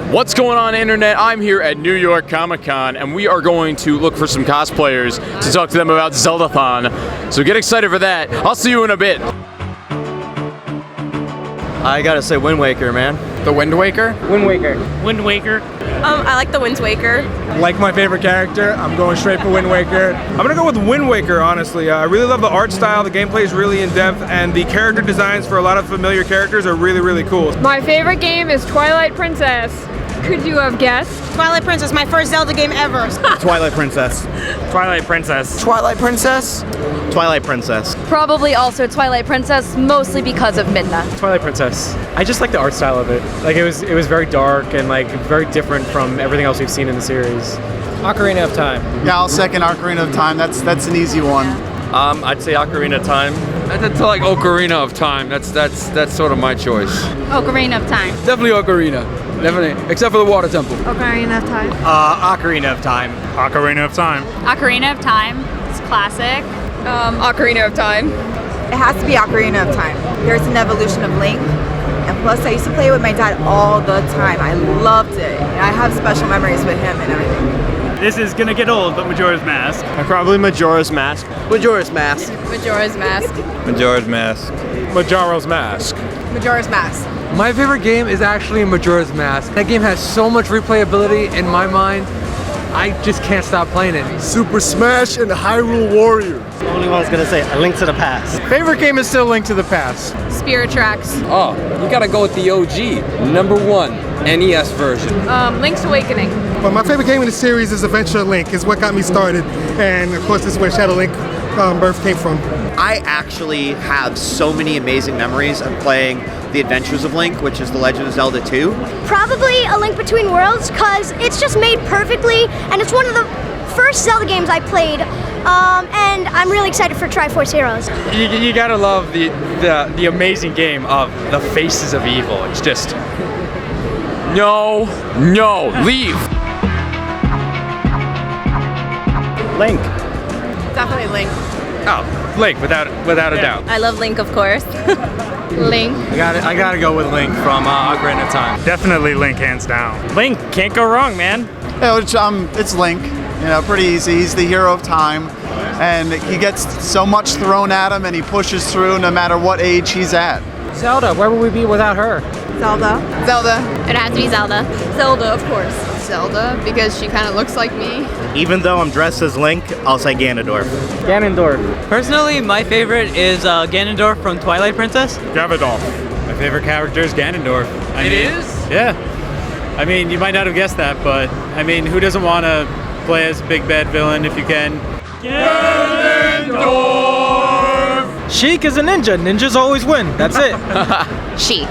What's going on, internet? I'm here at New York Comic Con, and we are going to look for some cosplayers to talk to them about Zeldathon. So get excited for that. I'll see you in a bit. I gotta say Wind Waker, man. The Wind Waker? Wind Waker. Wind Waker. I like the Wind Waker. Like my favorite character, I'm going straight for Wind Waker. I'm gonna go with Wind Waker, honestly. I really love the art style, the gameplay is really in-depth, and the character designs for a lot of familiar characters are really, really cool. My favorite game is Twilight Princess. Could you have guessed? Twilight Princess, my first Zelda game ever. Twilight Princess. Twilight Princess. Twilight Princess? Twilight Princess. Probably also Twilight Princess, mostly because of Midna. Twilight Princess. I just like the art style of it. Like it was very dark and like very different from everything else we've seen in the series. Ocarina of Time. Yeah, I'll second Ocarina of Time. That's an easy one. I'd say Ocarina of Time. I'd like Ocarina of Time. That's sort of my choice. Ocarina of Time. Definitely Ocarina. Definitely. Except for the water temple. Ocarina of Time. Ocarina of Time. Ocarina of Time. Ocarina of Time. It's classic. Ocarina of Time. It has to be Ocarina of Time. There's an evolution of Link. And plus, I used to play with my dad all the time. I loved it. And I have special memories with him and everything. This is gonna get old, but Majora's Mask. Probably Majora's Mask. Majora's Mask. Majora's Mask. Majora's Mask. Majora's Mask. Majora's Mask. My favorite game is actually Majora's Mask. That game has so much replayability in my mind. I just can't stop playing it. Super Smash and Hyrule Warrior. The only one I was gonna say, A Link to the Past. Favorite game is still Link to the Past. Spirit Tracks. Oh, you gotta go with the OG, #1 NES version. Link's Awakening. But my favorite game in the series is Adventure Link. Is what got me started, and of course this is where Shadow Link birth came from. I actually have so many amazing memories of playing The Adventures of Link, which is The Legend of Zelda 2. Probably A Link Between Worlds, because it's just made perfectly, and it's one of the first Zelda games I played, and I'm really excited for Triforce Heroes. You gotta love the amazing game of the Faces of Evil. It's just... No, leave. Link. Definitely Link. Oh, Link, without a doubt. I love Link, of course. Link. I gotta go with Link from Ocarina of Time. Definitely Link, hands down. Link, can't go wrong, man. Yeah, it's Link. You know, pretty easy. He's the hero of time, and he gets so much thrown at him, and he pushes through no matter what age he's at. Zelda, where would we be without her? Zelda. Zelda. It has to be Zelda. Zelda, of course. Zelda, because she kind of looks like me. Even though I'm dressed as Link, I'll say Ganondorf. Ganondorf. Personally, my favorite is Ganondorf from Twilight Princess. Gavadolf. My favorite character is Ganondorf. It is? Yeah. I mean, you might not have guessed that, but I mean, who doesn't want to play as big bad villain if you can? Ganondorf! Sheik is a ninja. Ninjas always win. That's it. Sheik.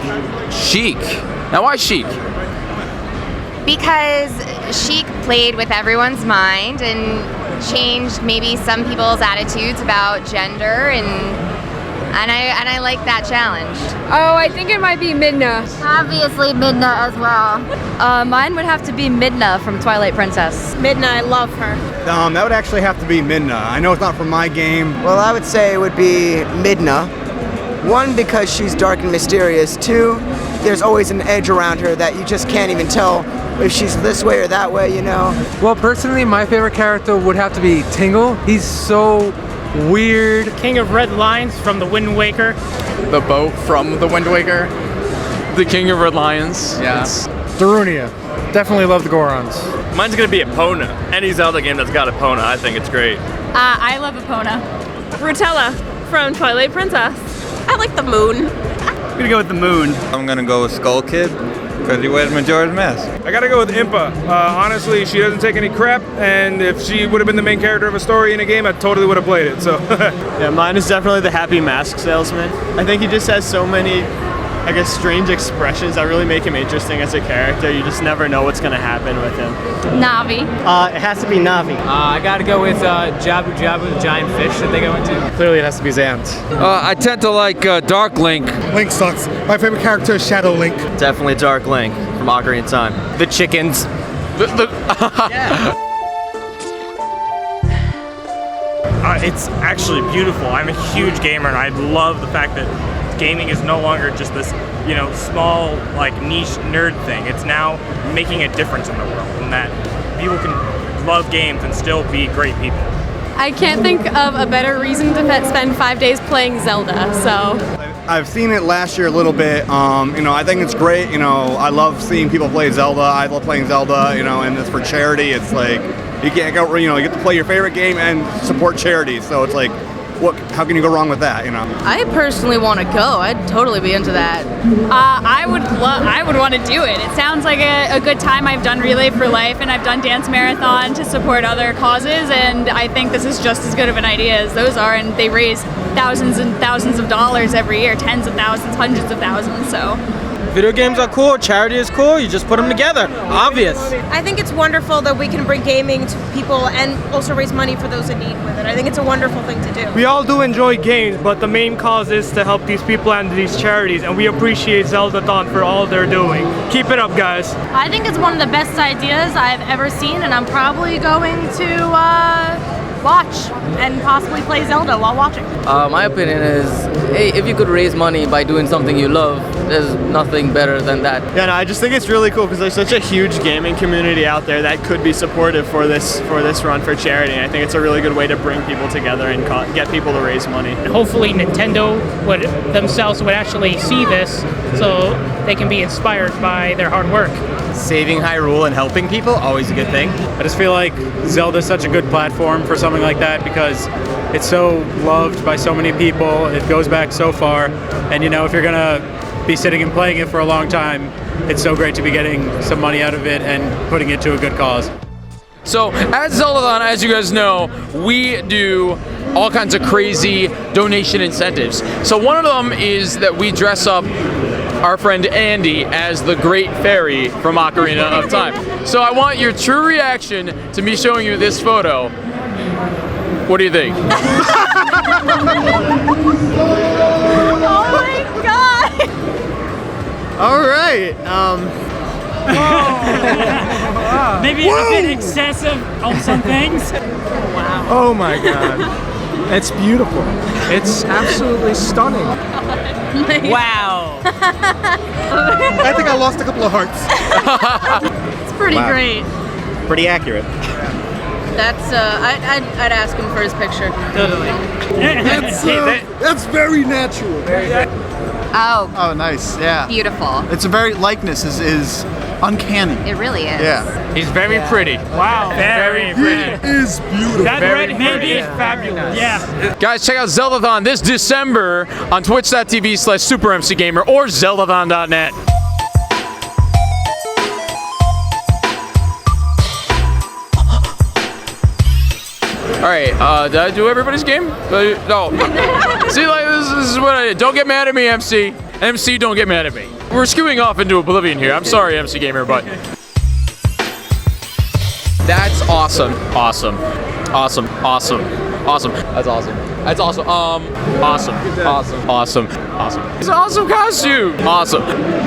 Sheik. Now why Sheik? Because Sheik played with everyone's mind and changed maybe some people's attitudes about gender, and I like that challenge. Oh, I think it might be Midna. Obviously Midna as well. Mine would have to be Midna from Twilight Princess. Midna, I love her. That would actually have to be Midna. I know it's not from my game. Well, I would say it would be Midna. One, because she's dark and mysterious. Two, there's always an edge around her that you just can't even tell if she's this way or that way, you know? Well, personally, my favorite character would have to be Tingle. He's so weird. King of Red Lions from the Wind Waker. The boat from the Wind Waker. The King of Red Lions. Yeah. Darunia. Definitely love the Gorons. Mine's gonna be Epona. Any Zelda game that's got Epona, I think it's great. I love Epona. Rutella from Twilight Princess. I like the moon. I'm gonna go with the moon. I'm gonna go with Skull Kid, because he wears Majora's Mask. I gotta go with Impa. Honestly, she doesn't take any crap, and if she would have been the main character of a story in a game, I totally would have played it, so. Yeah, mine is definitely the Happy Mask Salesman. I think he just has so many, I guess, strange expressions that really make him interesting as a character. You just never know what's gonna happen with him. Navi. It has to be Navi. I gotta go with Jabu Jabu, the giant fish that they go into. Clearly it has to be Zant. I tend to like Dark Link. Link sucks. My favorite character is Shadow Link. Definitely Dark Link from Ocarina of Time. The chickens. It's actually beautiful. I'm a huge gamer, and I love the fact that gaming is no longer just this small like niche nerd thing. It's now making a difference in the world, and that people can love games and still be great people. I can't think of a better reason to spend 5 days playing Zelda, so. I've seen it last year a little bit. I think it's great. I love seeing people play Zelda. I love playing Zelda, and it's for charity. It's like, you can't go, you get to play your favorite game and support charity. So it's like, how can you go wrong with that, I personally want to go. I'd totally be into that. I would want to do it. It sounds like a good time. I've done Relay for Life and I've done Dance Marathon to support other causes, and I think this is just as good of an idea as those are, and they raise thousands and thousands of dollars every year, tens of thousands, hundreds of thousands, so. Video games are cool, charity is cool, you just put them together, obvious. I think it's wonderful that we can bring gaming to people and also raise money for those in need with it. I think it's a wonderful thing to do. We all do enjoy games, but the main cause is to help these people and these charities, and we appreciate Zeldathon for all they're doing. Keep it up, guys. I think it's one of the best ideas I've ever seen, and I'm probably going to watch and possibly play Zelda while watching. My opinion is, hey, if you could raise money by doing something you love, there's nothing better than that. Yeah, no, I just think it's really cool because there's such a huge gaming community out there that could be supportive for this run for charity. And I think it's a really good way to bring people together and get people to raise money. Hopefully Nintendo themselves would actually see this so they can be inspired by their hard work. Saving Hyrule and helping people, always a good thing. I just feel like Zelda is such a good platform for something like that because it's so loved by so many people. It goes back so far, and if you're gonna be sitting and playing it for a long time, it's so great to be getting some money out of it and putting it to a good cause. So at Zeldathon, as you guys know, we do all kinds of crazy donation incentives. So one of them is that we dress up our friend Andy as the Great Fairy from Ocarina of Time. So I want your true reaction to me showing you this photo. What do you think? Oh my god! All right. Maybe a bit excessive on some things. Wow. Oh my god. It's beautiful. It's absolutely stunning. Wow. I think I lost a couple of hearts. It's pretty great. Pretty accurate. That's, I'd ask him for his picture. Totally. That's very natural. Oh, nice. Yeah. beautiful. It's a very likeness is uncanny. It really is. Yeah. He's very pretty. Wow. Very pretty. Is beautiful. That red hair is fabulous. Yeah. Guys, check out Zeldathon this December on twitch.tv/SuperMCGamer or Zeldathon.net. All right, did I do everybody's game? No. See, like, this is what I did. Don't get mad at me, MC. MC, don't get mad at me. We're skewing off into oblivion here. I'm sorry, MC Gamer, but... That's awesome. Awesome. Awesome. Awesome. Awesome. That's awesome. That's awesome. Awesome. Awesome. Awesome. Awesome. It's an awesome costume. Awesome.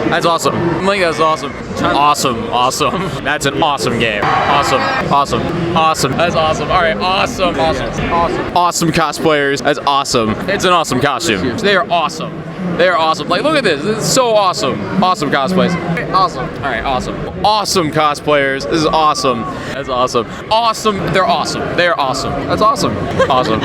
That's awesome. I think that's awesome. Awesome. Awesome. That's an awesome game. Awesome. Awesome. Awesome. That's awesome. All right. Awesome. Awesome. Awesome. Awesome cosplayers. That's awesome. It's an awesome costume. They are awesome. They are awesome. Like, look at this. This is so awesome. Awesome cosplays. Awesome. All right. Awesome. Awesome cosplayers. This is awesome. That's awesome. Awesome. They're awesome. They are awesome. That's awesome. Awesome.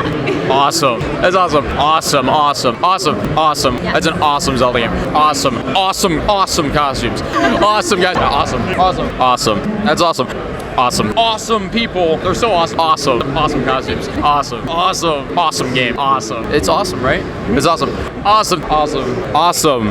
Awesome. That's awesome. Awesome. Awesome. Awesome. Awesome. That's an awesome Zelda game. Awesome. Awesome. Awesome costumes. Awesome guys. Awesome. Awesome. Awesome. That's awesome. Awesome. Awesome people. They're so awesome. Awesome. Awesome costumes. Awesome. Awesome. Awesome game. Awesome. It's awesome, right? It's awesome. Awesome. Awesome. Awesome.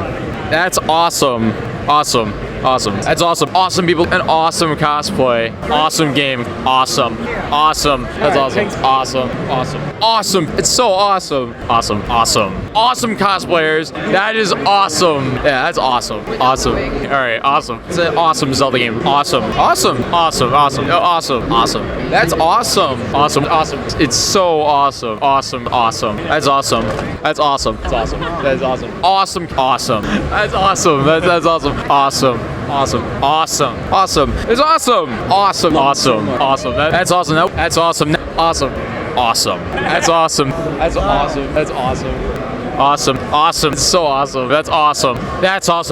That's awesome. Awesome. Awesome. That's awesome. Awesome people. An awesome cosplay. Awesome game. Awesome. Awesome. That's awesome. Awesome. Awesome. Awesome. It's so awesome. Awesome. Awesome. Awesome cosplayers. That is awesome. Yeah, that's awesome. Awesome. All right. Awesome. It's an awesome Zelda game. Awesome. Awesome. Awesome. Awesome. Awesome. Awesome. That's awesome. Awesome. Awesome. It's so awesome. Awesome. Awesome. That's awesome. That's awesome. That's awesome. That's awesome. Awesome. Awesome. That's awesome. That's awesome. Awesome. Awesome. Awesome. Awesome. It's awesome. Awesome. Awesome. Awesome. That's awesome. That's awesome. Awesome. Awesome. That's awesome. That's awesome. That's awesome. Awesome. Awesome. It's so awesome. That's awesome. That's awesome.